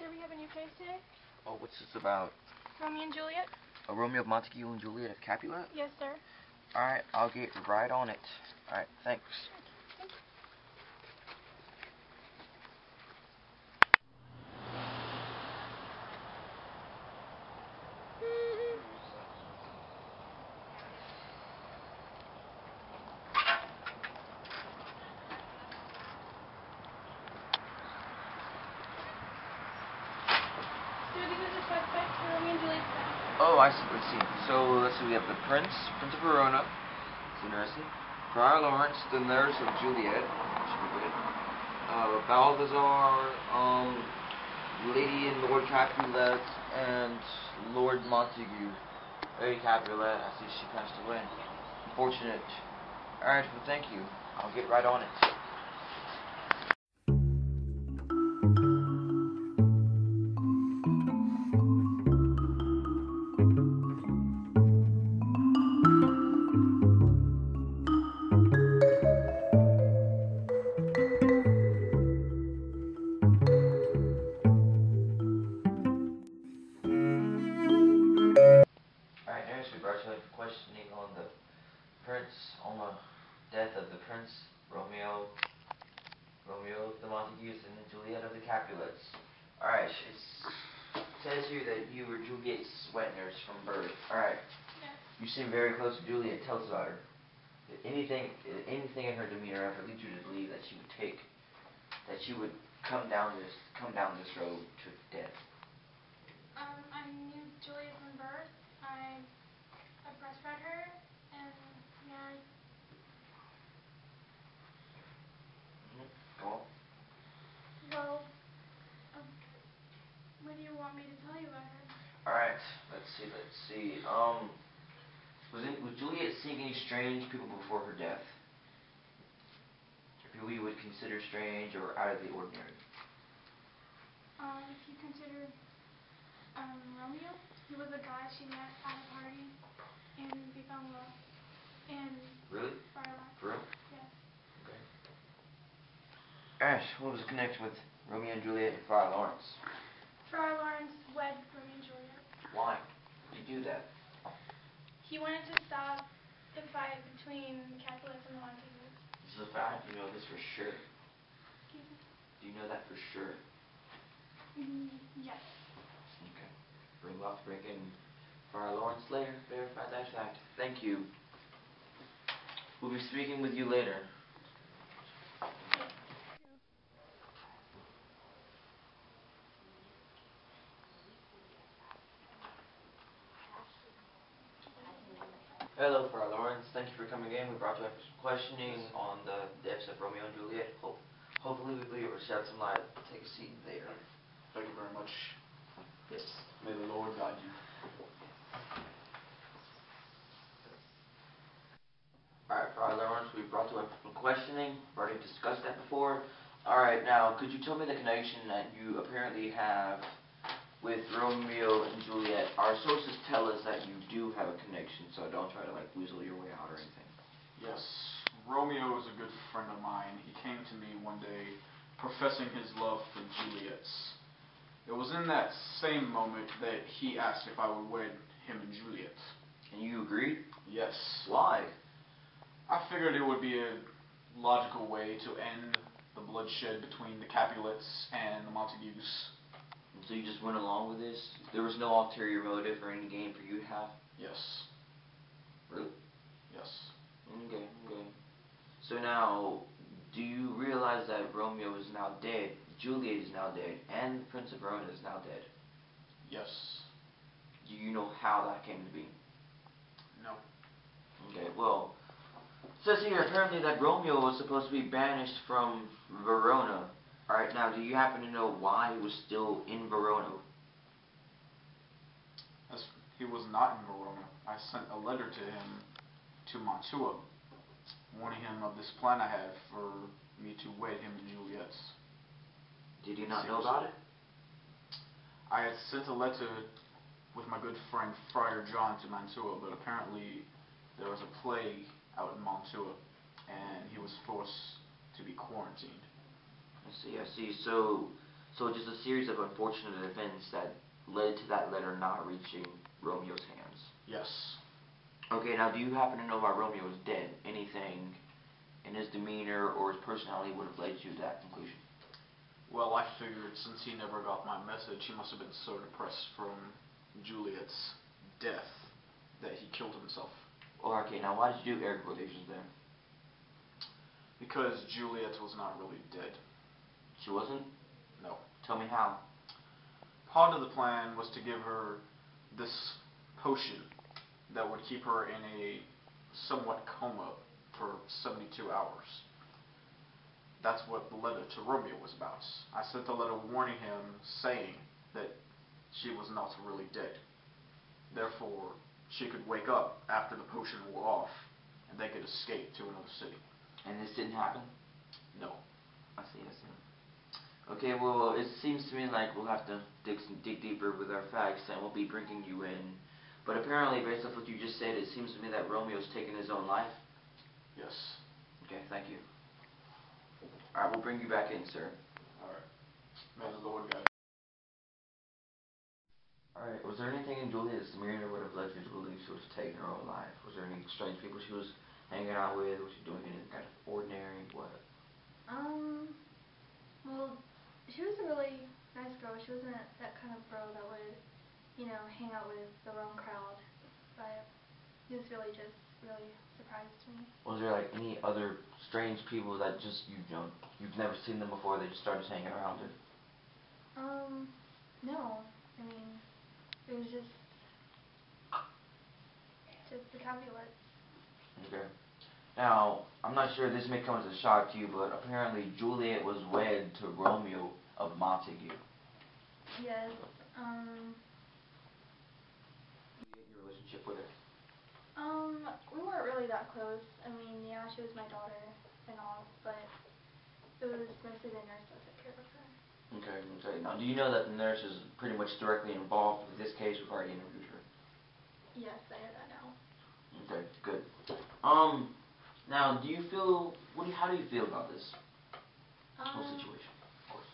Sir, we have a new case today. Oh, what's this about? Romeo and Juliet? A Romeo of Montague and Juliet of Capulet? Yes, sir. Alright, I'll get right on it. Alright, thanks. Sir, these are the suspects for Romeo and Juliet's death. Oh, I see. Let's see. So, let's see. We have the Prince of Verona. It's interesting. Friar Lawrence, the nurse of Juliet. Should be good. Balthazar, Lady and Lord Capulet, and Lord Montague. Lady Capulet, I see she passed away. Unfortunate. Alright, well, thank you. I'll get right on it. Alright, nurse, we brought you in for questioning on the death of the Prince, Romeo of the Montagues and Juliet of the Capulets. Alright, it says here that you were Juliet's wet nurse from birth. Alright. Yes. You seem very close to Juliet. Tell us about her. Did anything in her demeanor ever lead you to believe that she would come down this road to death? I knew Juliet from birth. I breastfed her, and yeah. Go on. Well, what do you want me to tell you about her? Alright, let's see. Was Juliet seeing any strange people before her death? People you would consider strange or out of the ordinary? If you consider Romeo, he was a guy she met at a party, and they fell in love. And Really? Firelight. For real? Yes. Okay. Alright, what was the connection with Romeo and Juliet and Friar Lawrence? Friar Lawrence wed Romeo and Juliet. Why did he do that? He wanted to stop the fight between Capulets and the Montagues. This is a fact? You know this for sure? Excuse me? Do you know that for sure? Yes. Okay. We'll have to bring in Friar Lawrence later. Verify that fact. Thank you. We'll be speaking with you later. Hello, Friar Lawrence. Thank you for coming in. We brought you up for some questioning on the deaths of Romeo and Juliet. Hopefully we'll be able to shed some light. Take a seat there. Thank you very much. Yes. May the Lord guide you. Alright, Friar Lawrence, we brought you up for questioning. We've already discussed that before. Alright, now, could you tell me the connection that you apparently have with Romeo and Juliet? Our sources tell us that you do have a connection, so don't try to, weasel your way out or anything. Yes, Romeo is a good friend of mine. He came to me one day professing his love for Juliet. It was in that same moment that he asked if I would wed him and Juliet. And you agreed? Yes. Why? I figured it would be a logical way to end the bloodshed between the Capulets and the Montagues. So you just went along with this? There was no ulterior motive or any gain for you to have? Yes. Really? Yes. Okay. So now, do you realize that Romeo is now dead, Juliet is now dead, and the Prince of Verona is now dead? Yes. Do you know how that came to be? No. Okay, well, it says here apparently that Romeo was supposed to be banished from Verona. Alright, now, do you happen to know why he was still in Verona? As he was not in Verona, I sent a letter to him to Mantua, warning him of this plan I had for me to wed him and Juliet. Did he not know about it? I had sent a letter with my good friend Friar John to Mantua, but apparently there was a plague out in Mantua, and he was forced to be quarantined. I see. So, So just a series of unfortunate events that led to that letter not reaching Romeo's hands. Yes. Okay, now do you happen to know why Romeo is dead? Anything in his demeanor or his personality would have led you to that conclusion? Well, I figured since he never got my message, he must have been so depressed from Juliet's death that he killed himself. Oh, okay, now why did you do air quotations there? Because Juliet was not really dead. She wasn't? No. Tell me how. Part of the plan was to give her this potion that would keep her in a somewhat coma for 72 hours. That's what the letter to Romeo was about. I sent a letter warning him, saying that she was not really dead. Therefore, she could wake up after the potion wore off, and they could escape to another city. And this didn't happen? No. I see. Okay, well, it seems to me like we'll have to dig deeper with our facts, and we'll be bringing you in. But apparently, based off what you just said, it seems to me that Romeo's taken his own life. Yes. Okay, thank you. Alright, we'll bring you back in, sir. Alright. May the Lord guide. Alright, was there anything in Juliet's demeanor that would have led you to believe she was taking her own life? Was there any strange people she was hanging out with? Was she doing anything kind of ordinary? What? Well, she was a really nice girl. She wasn't that kind of girl that would, hang out with the wrong crowd. But this really just really surprised me. Was there like any other strange people that just you've never seen them before? They just started hanging around her. No. I mean, it was just the Capulets. Okay. Now, I'm not sure this may come as a shock to you, but apparently Juliet was wed to Romeo of Montague. Yes. Your relationship with her? We weren't really that close. I mean, yeah, she was my daughter and all, but it was mostly the nurse that took care of her. Okay. Now, do you know that the nurse is pretty much directly involved with this case? We've already interviewed her. Yes, I know that now. Okay, good. Now, how do you feel about this whole situation? Of course.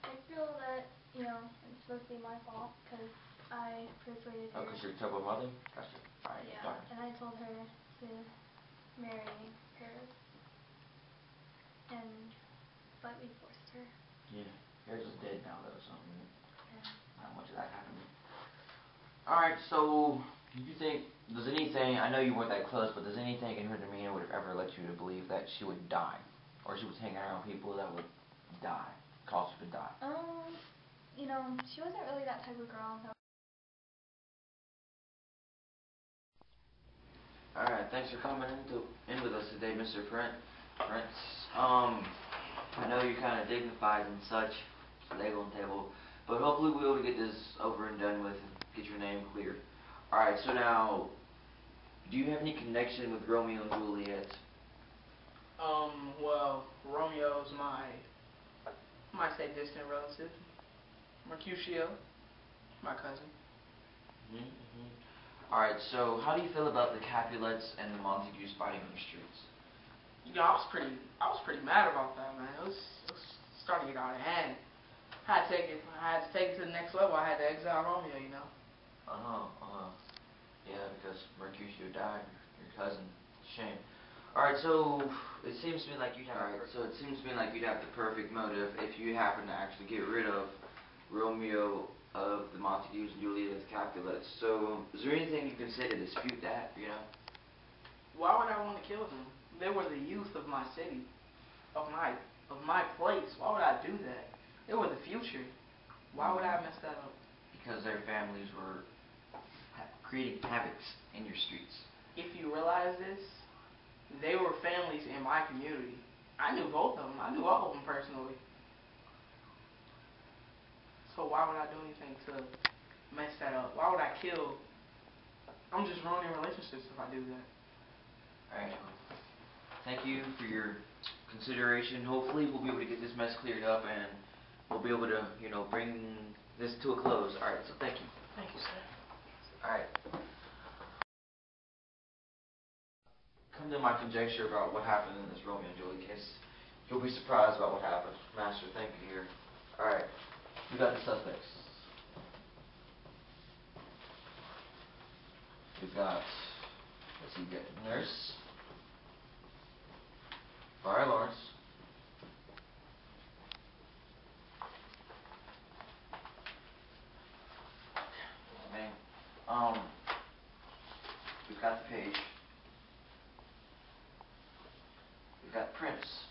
I feel that, it's mostly my fault because I persuaded her. Oh, because you're a terrible mother? Gotcha. Alright, Yeah, and I told her to marry Paris. And slightly forced her. Yeah, Paris is dead now, though, so Yeah. not much of that happened. Alright, so I know you weren't that close, but does anything in her demeanor would have ever led you to believe that she would die? Or she was hanging around people that would die, cause her to die? She wasn't really that type of girl. Alright, thanks for coming in with us today, Mr. Prince. I know you're kind of dignified and such, legal and table, but hopefully we'll be able to get this over and done with and get your name cleared. Alright, so now, do you have any connection with Romeo and Juliet? Well, Romeo's my, I might say, distant relative. Mercutio, my cousin. Alright, so how do you feel about the Capulets and the Montagues fighting on the streets? I was pretty mad about that, man. It was starting to get out of hand. I had to take it to the next level. I had to exile Romeo. Yeah, because Mercutio died, your cousin. Shame. Alright, so it seems to me like you'd have the perfect motive if you happen to actually get rid of Romeo of the Montagues and Juliet of the Capulets. So, is there anything you can say to dispute that, Why would I want to kill them? They were the youth of my city, of my place. Why would I do that? They were the future. Why would I mess that up? Because their families were creating havoc in your streets. If you realize this, they were families in my community. I knew both of them. I knew all of them personally. So why would I do anything to mess that up? Why would I kill? I'm just ruining relationships if I do that. Alright. Thank you for your consideration. Hopefully we'll be able to get this mess cleared up and we'll be able to, bring this to a close. Alright, so thank you. Thank you, sir. Alright. Come to my conjecture about what happened in this Romeo and Juliet case. You'll be surprised about what happened. Master, thank you here. Alright. We got the suspects. We've got, let's see, we got nurse, Friar Lawrence, we've got the page, we've got Prince,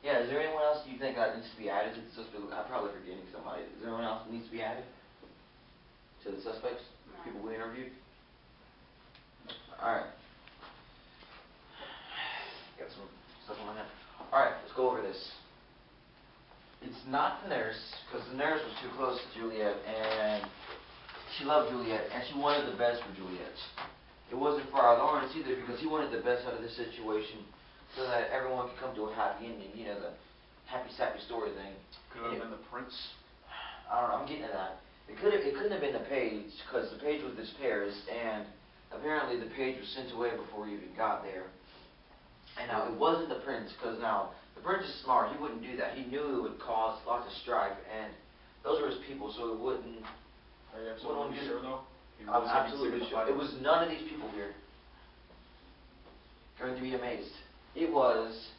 yeah, is there anyone else you think that needs to be added to the suspect? I'm probably forgetting somebody. Is there anyone else that needs to be added to the suspects? No. People we interviewed? Alright. Got some stuff on my head. Alright, let's go over this. It's not the nurse, because the nurse was too close to Juliet, and she loved Juliet, and she wanted the best for Juliet. It wasn't for our Lawrence either, because he wanted the best out of the situation, so that everyone could come to a happy ending, you know, the happy sappy story thing. Could have been the prince. I don't know, I'm getting to that. It couldn't have been the page, because the page was this Paris, and apparently the page was sent away before he even got there. And now it wasn't the prince, because now the prince is smart. He wouldn't do that. He knew it would cause lots of strife, and those were his people, so it wouldn't. Are you absolutely sure though? I'm absolutely sure. It was none of these people here. Going to be amazed. It was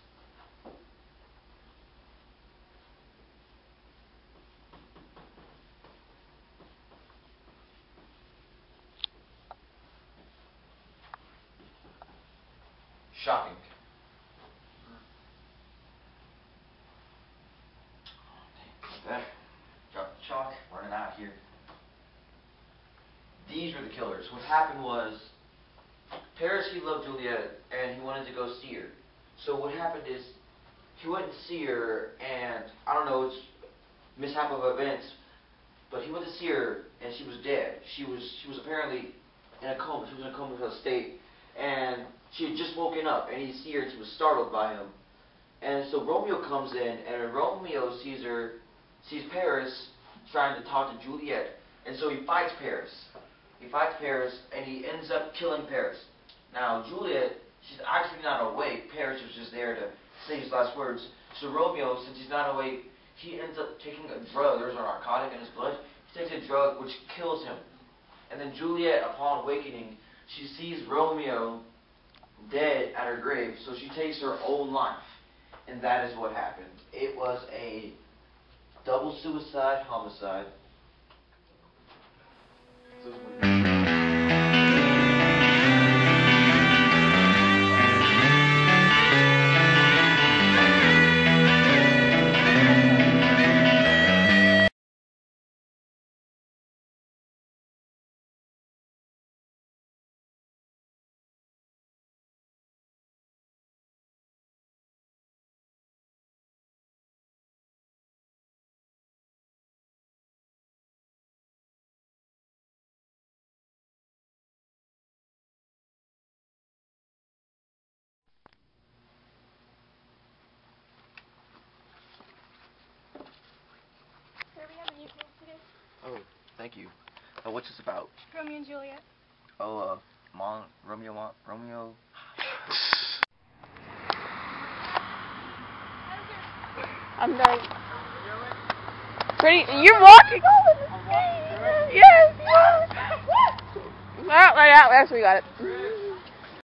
shocking. Better. Drop the chalk, running out here. These were the killers. What happened was, Paris, he loved Juliet, and he wanted to go see her. So what happened is, he went to see her, and, I don't know, it's mishap of events, but he went to see her, and she was dead. She was apparently in a coma. She was in a comatose state, and she had just woken up, and he see her, and she was startled by him. And so Romeo comes in, and Romeo sees Paris trying to talk to Juliet, and so he fights Paris. He fights Paris, and he ends up killing Paris. Now, Juliet, she's actually not awake. Paris was just there to say his last words. So Romeo, since he's not awake, he ends up taking a drug. There's a narcotic in his blood. He takes a drug which kills him. And then Juliet, upon awakening, she sees Romeo dead at her grave, so she takes her own life. And that is what happened. It was a double suicide, homicide. Sir, we have a new case today. Oh, thank you. What's this about? Romeo and Juliet. Oh, Romeo. I'm done. Pretty, you're walking over the screen. Yes, yes. Well, right out. Actually, we got it.